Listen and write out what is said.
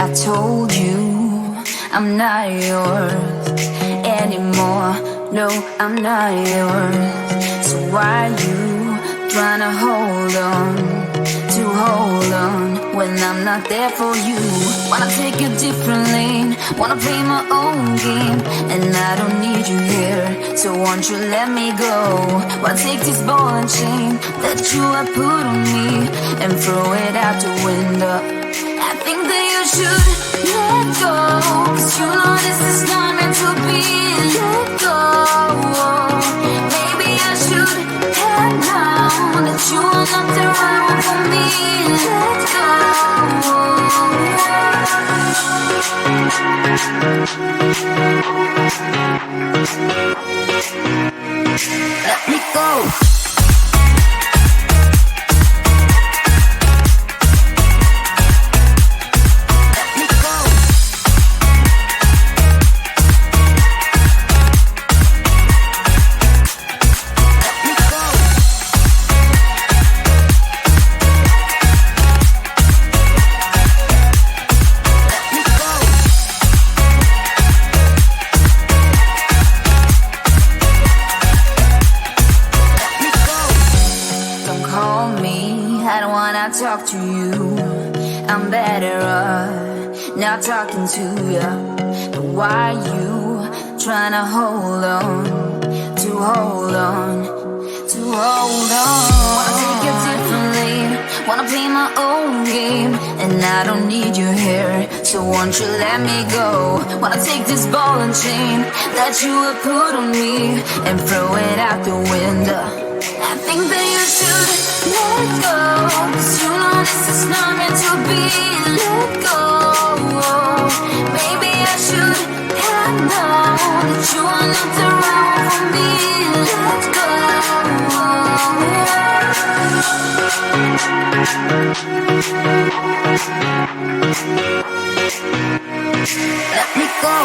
I told you I'm not yours anymore. No, I'm not yours. So why you trying to hold on when I'm not there for you? Wanna take a different lane, wanna play my own game, and I don't need you here, so won't you let me go? Wanna take this ball and chain that you have put on me and throw it out the window. I think that you should let go, 'cause you know this is not meant to be. Let go. Maybe I should have known that you are not the right one for me. Let go. Let me go. Talk to you, I'm better off not talking to you. But why you trying to hold on? Wanna take a different lane, wanna play my own game, and I don't need you here, so won't you let me go? Wanna take this ball and chain that you have put on me and throw it out the window. I think that you should let go, 'cause you know this is not meant to be. Let go. Maybe I should have known that you are not the right one for me. Let go. Let me go.